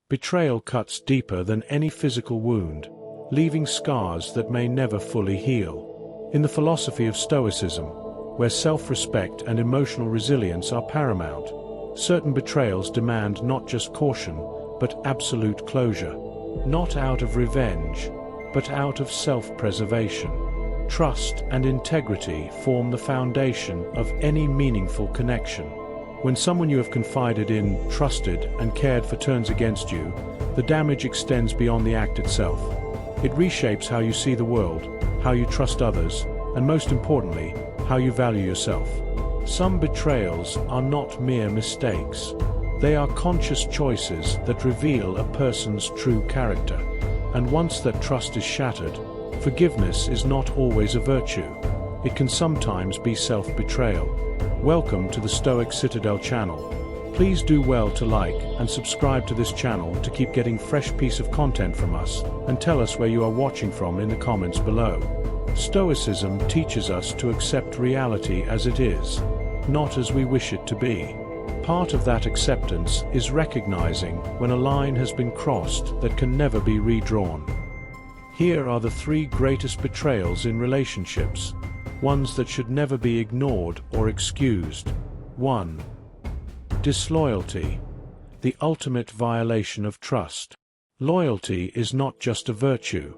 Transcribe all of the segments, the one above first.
Betrayal cuts deeper than any physical wound, leaving scars that may never fully heal. In the philosophy of Stoicism, where self-respect and emotional resilience are paramount, certain betrayals demand not just caution, but absolute closure. Not out of revenge, but out of self-preservation. Trust and integrity form the foundation of any meaningful connection. When someone you have confided in, trusted, and cared for turns against you, the damage extends beyond the act itself. It reshapes how you see the world, how you trust others, and most importantly, how you value yourself. Some betrayals are not mere mistakes. They are conscious choices that reveal a person's true character. And once that trust is shattered, forgiveness is not always a virtue. It can sometimes be self-betrayal. Welcome to the Stoic Citadel channel. Please do well to like and subscribe to this channel to keep getting fresh piece of content from us, and tell us where you are watching from in the comments below. Stoicism teaches us to accept reality as it is, not as we wish it to be. Part of that acceptance is recognizing when a line has been crossed that can never be redrawn. Here are the 3 greatest betrayals in relationships, ones that should never be ignored or excused. 1. Disloyalty, the ultimate violation of trust. Loyalty is not just a virtue,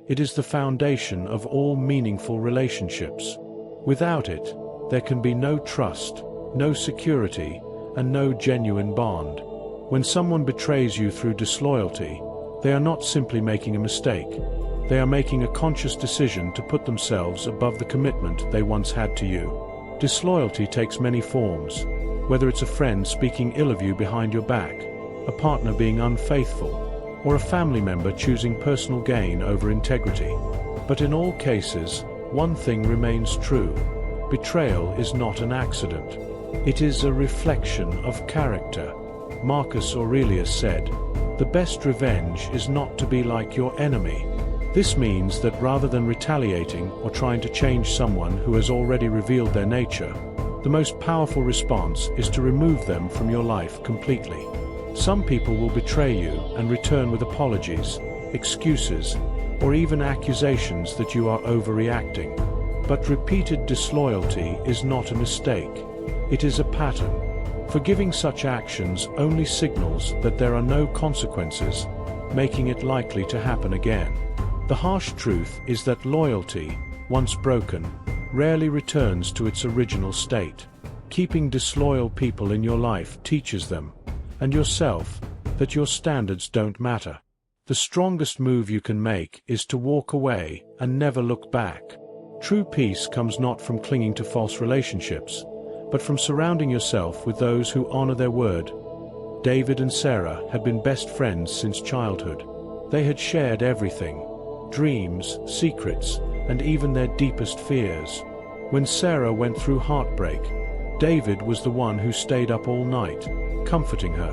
it is the foundation of all meaningful relationships. Without it, there can be no trust, no security, and no genuine bond. When someone betrays you through disloyalty, they are not simply making a mistake. They are making a conscious decision to put themselves above the commitment they once had to you. Disloyalty takes many forms, whether it's a friend speaking ill of you behind your back, a partner being unfaithful, or a family member choosing personal gain over integrity. But in all cases, one thing remains true: betrayal is not an accident. It is a reflection of character. Marcus Aurelius said, "The best revenge is not to be like your enemy." This means that rather than retaliating or trying to change someone who has already revealed their nature, the most powerful response is to remove them from your life completely. Some people will betray you and return with apologies, excuses, or even accusations that you are overreacting. But repeated disloyalty is not a mistake. It is a pattern. Forgiving such actions only signals that there are no consequences, making it likely to happen again. The harsh truth is that loyalty, once broken, rarely returns to its original state. Keeping disloyal people in your life teaches them, and yourself, that your standards don't matter. The strongest move you can make is to walk away and never look back. True peace comes not from clinging to false relationships, but from surrounding yourself with those who honor their word. David and Sarah had been best friends since childhood. They had shared everything: dreams, secrets, and even their deepest fears. When Sarah went through heartbreak, David was the one who stayed up all night, comforting her.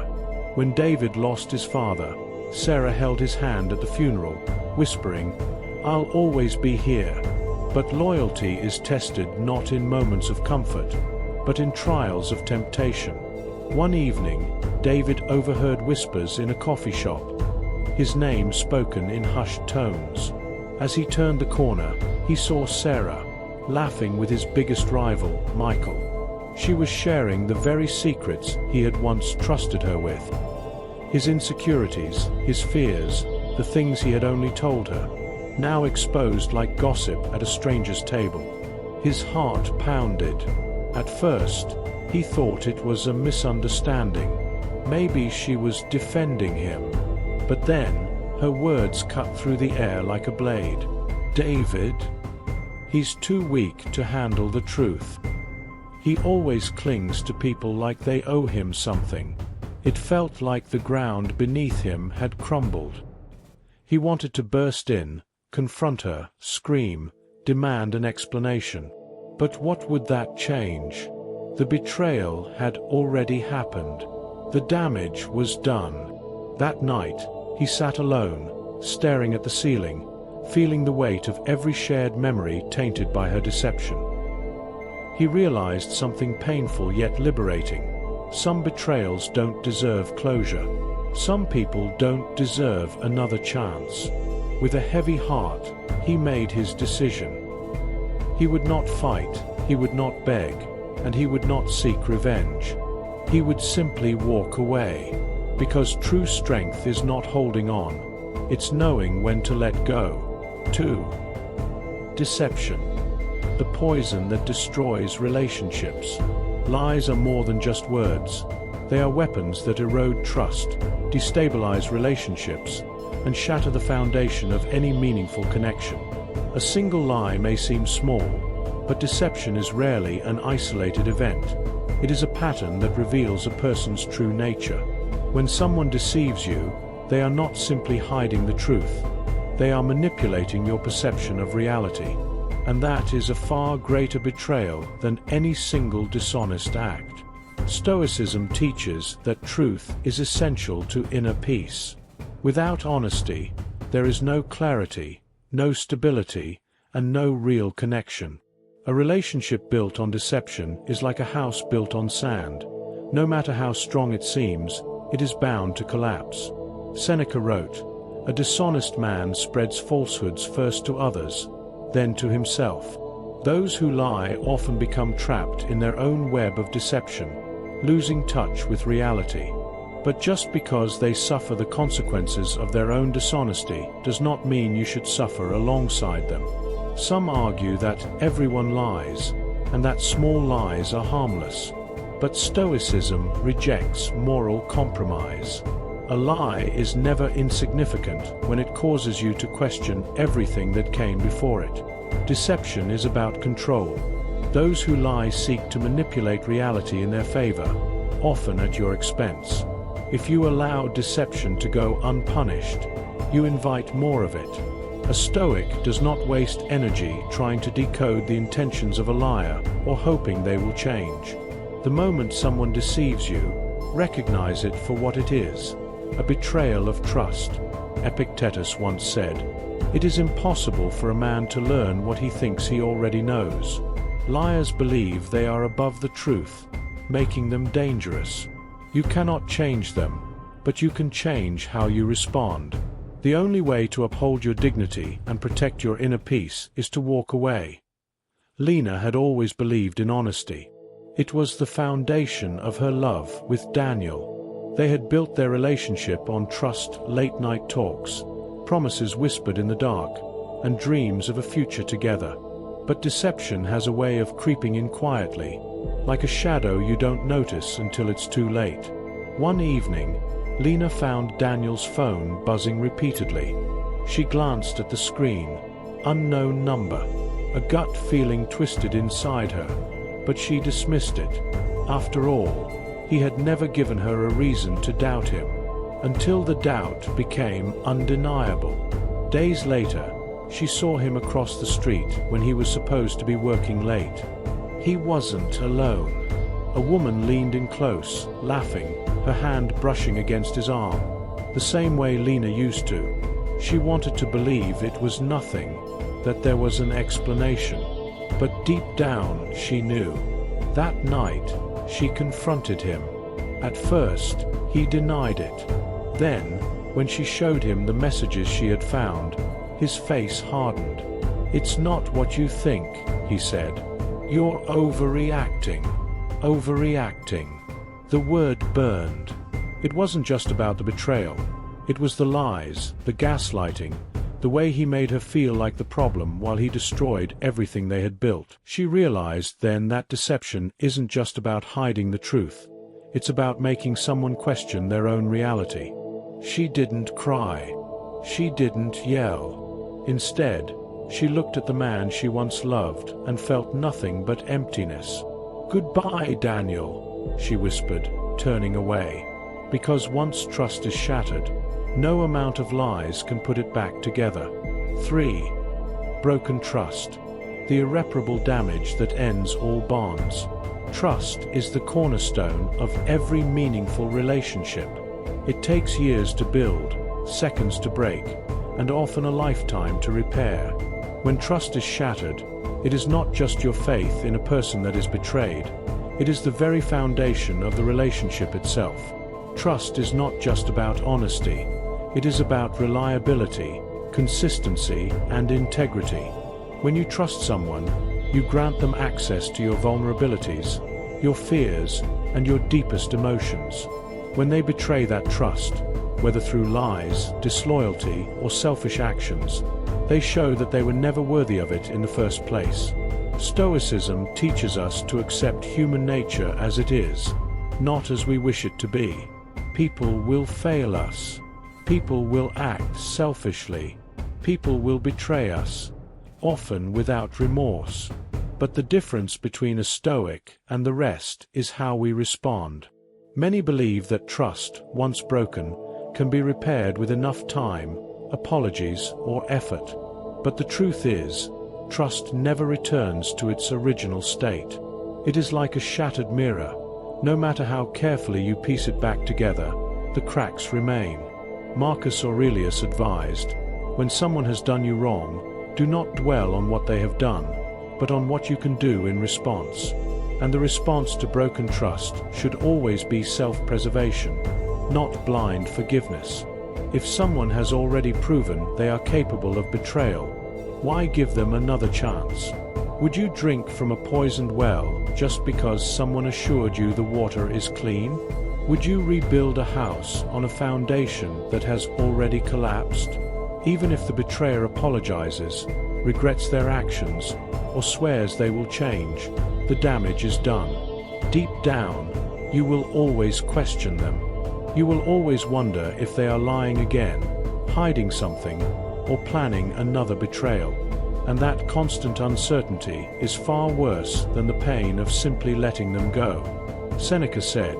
When David lost his father, Sarah held his hand at the funeral, whispering, "I'll always be here." But loyalty is tested not in moments of comfort, but in trials of temptation. One evening, David overheard whispers in a coffee shop, his name spoken in hushed tones. As he turned the corner, he saw Sarah, laughing with his biggest rival, Michael. She was sharing the very secrets he had once trusted her with. His insecurities, his fears, the things he had only told her, now exposed like gossip at a stranger's table. His heart pounded. At first, he thought it was a misunderstanding. Maybe she was defending him. But then, her words cut through the air like a blade. "David? He's too weak to handle the truth. He always clings to people like they owe him something." It felt like the ground beneath him had crumbled. He wanted to burst in, confront her, scream, demand an explanation. But what would that change? The betrayal had already happened. The damage was done. That night, he sat alone, staring at the ceiling, feeling the weight of every shared memory tainted by her deception. He realized something painful yet liberating. Some betrayals don't deserve closure. Some people don't deserve another chance. With a heavy heart, he made his decision. He would not fight, he would not beg, and he would not seek revenge. He would simply walk away. Because true strength is not holding on, it's knowing when to let go. 2. Deception. The poison that destroys relationships. Lies are more than just words. They are weapons that erode trust, destabilize relationships, and shatter the foundation of any meaningful connection. A single lie may seem small, but deception is rarely an isolated event. It is a pattern that reveals a person's true nature. When someone deceives you, they are not simply hiding the truth. They are manipulating your perception of reality. And that is a far greater betrayal than any single dishonest act. Stoicism teaches that truth is essential to inner peace. Without honesty, there is no clarity, no stability, and no real connection. A relationship built on deception is like a house built on sand. No matter how strong it seems, it is bound to collapse. Seneca wrote, "A dishonest man spreads falsehoods first to others, then to himself." Those who lie often become trapped in their own web of deception, losing touch with reality. But just because they suffer the consequences of their own dishonesty does not mean you should suffer alongside them. Some argue that everyone lies, and that small lies are harmless. But Stoicism rejects moral compromise. A lie is never insignificant when it causes you to question everything that came before it. Deception is about control. Those who lie seek to manipulate reality in their favor, often at your expense. If you allow deception to go unpunished, you invite more of it. A Stoic does not waste energy trying to decode the intentions of a liar or hoping they will change. The moment someone deceives you, recognize it for what it is, a betrayal of trust. Epictetus once said, "It is impossible for a man to learn what he thinks he already knows." Liars believe they are above the truth, making them dangerous. You cannot change them, but you can change how you respond. The only way to uphold your dignity and protect your inner peace is to walk away. Lena had always believed in honesty. It was the foundation of her love with Daniel. They had built their relationship on trust, late-night talks, promises whispered in the dark, and dreams of a future together. But deception has a way of creeping in quietly, like a shadow you don't notice until it's too late. One evening, Lena found Daniel's phone buzzing repeatedly. She glanced at the screen. Unknown number. A gut feeling twisted inside her, but she dismissed it. After all, he had never given her a reason to doubt him, until the doubt became undeniable. Days later, she saw him across the street when he was supposed to be working late. He wasn't alone. A woman leaned in close, laughing, her hand brushing against his arm, the same way Lena used to. She wanted to believe it was nothing, that there was an explanation. But deep down, she knew. That night, she confronted him. At first, he denied it. Then, when she showed him the messages she had found, his face hardened. "It's not what you think," he said. "You're overreacting." Overreacting. The word burned. It wasn't just about the betrayal. It was the lies, the gaslighting, the way he made her feel like the problem while he destroyed everything they had built. She realized then that deception isn't just about hiding the truth. It's about making someone question their own reality. She didn't cry. She didn't yell. Instead, she looked at the man she once loved and felt nothing but emptiness. "Goodbye, Daniel," she whispered, turning away. Because once trust is shattered, no amount of lies can put it back together. 3. Broken trust. The irreparable damage that ends all bonds. Trust is the cornerstone of every meaningful relationship. It takes years to build, seconds to break, and often a lifetime to repair. When trust is shattered, it is not just your faith in a person that is betrayed. It is the very foundation of the relationship itself. Trust is not just about honesty. It is about reliability, consistency, and integrity. When you trust someone, you grant them access to your vulnerabilities, your fears, and your deepest emotions. When they betray that trust, whether through lies, disloyalty, or selfish actions, they show that they were never worthy of it in the first place. Stoicism teaches us to accept human nature as it is, not as we wish it to be. People will fail us. People will act selfishly. People will betray us, often without remorse. But the difference between a Stoic and the rest is how we respond. Many believe that trust, once broken, can be repaired with enough time, apologies, or effort. But the truth is, trust never returns to its original state. It is like a shattered mirror. No matter how carefully you piece it back together, the cracks remain. Marcus Aurelius advised, when someone has done you wrong, do not dwell on what they have done, but on what you can do in response. And the response to broken trust should always be self-preservation, not blind forgiveness. If someone has already proven they are capable of betrayal, why give them another chance? Would you drink from a poisoned well just because someone assured you the water is clean? Would you rebuild a house on a foundation that has already collapsed? Even if the betrayer apologizes, regrets their actions, or swears they will change, the damage is done. Deep down, you will always question them. You will always wonder if they are lying again, hiding something, or planning another betrayal. And that constant uncertainty is far worse than the pain of simply letting them go. Seneca said,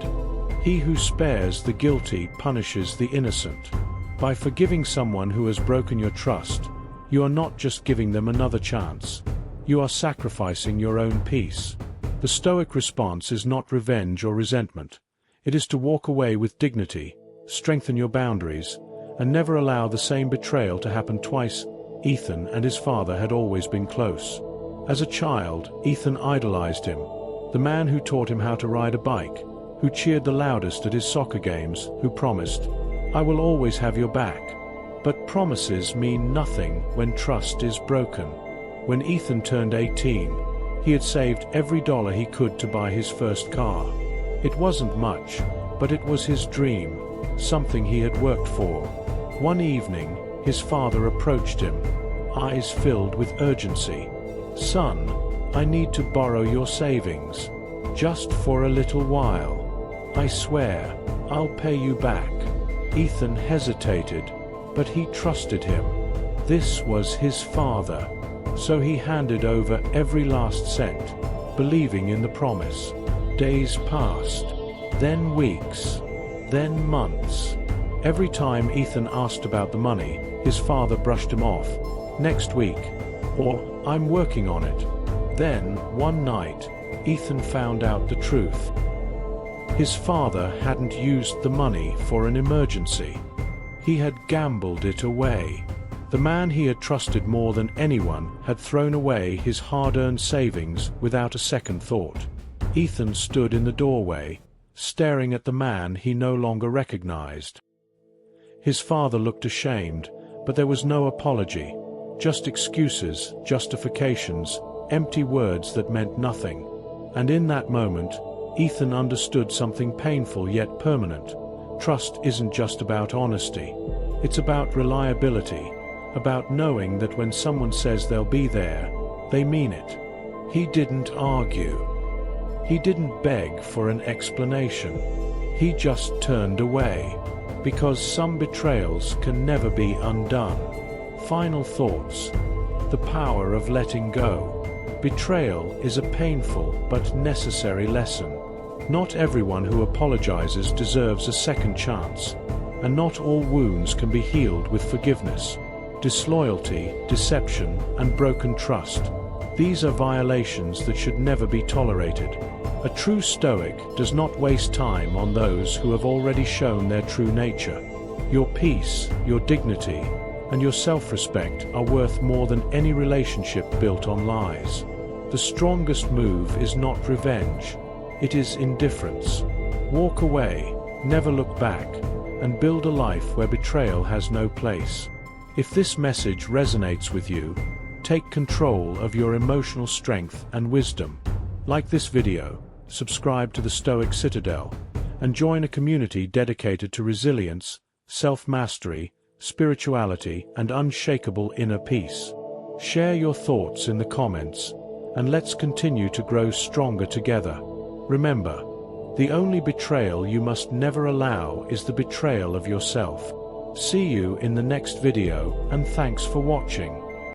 "He who spares the guilty punishes the innocent." By forgiving someone who has broken your trust, you are not just giving them another chance. You are sacrificing your own peace. The Stoic response is not revenge or resentment. It is to walk away with dignity, strengthen your boundaries, and never allow the same betrayal to happen twice. Ethan and his father had always been close. As a child, Ethan idolized him, the man who taught him how to ride a bike, who cheered the loudest at his soccer games, who promised, "I will always have your back." But promises mean nothing when trust is broken. When Ethan turned 18, he had saved every dollar he could to buy his first car. It wasn't much, but it was his dream, something he had worked for. One evening, his father approached him, eyes filled with urgency. "Son, I need to borrow your savings. Just for a little while. I swear, I'll pay you back." Ethan hesitated, but he trusted him. This was his father, so he handed over every last cent, believing in the promise. Days passed, then weeks, then months. Every time Ethan asked about the money, his father brushed him off. "Next week," or "I'm working on it." Then, one night, Ethan found out the truth. His father hadn't used the money for an emergency. He had gambled it away. The man he had trusted more than anyone had thrown away his hard-earned savings without a second thought. Ethan stood in the doorway, staring at the man he no longer recognized. His father looked ashamed, but there was no apology, just excuses, justifications, empty words that meant nothing. And in that moment, Ethan understood something painful yet permanent. Trust isn't just about honesty. It's about reliability, about knowing that when someone says they'll be there, they mean it. He didn't argue. He didn't beg for an explanation. He just turned away. Because some betrayals can never be undone. Final thoughts. The power of letting go. Betrayal is a painful but necessary lesson. Not everyone who apologizes deserves a second chance, and not all wounds can be healed with forgiveness. Disloyalty, deception, and broken trust. These are violations that should never be tolerated. A true Stoic does not waste time on those who have already shown their true nature. Your peace, your dignity, and your self-respect are worth more than any relationship built on lies. The strongest move is not revenge. It is indifference. Walk away, never look back, and build a life where betrayal has no place. If this message resonates with you, take control of your emotional strength and wisdom. Like this video, subscribe to the Stoic Citadel, and join a community dedicated to resilience, self-mastery, spirituality, and unshakable inner peace. Share your thoughts in the comments, and let's continue to grow stronger together. Remember, the only betrayal you must never allow is the betrayal of yourself. See you in the next video, and thanks for watching.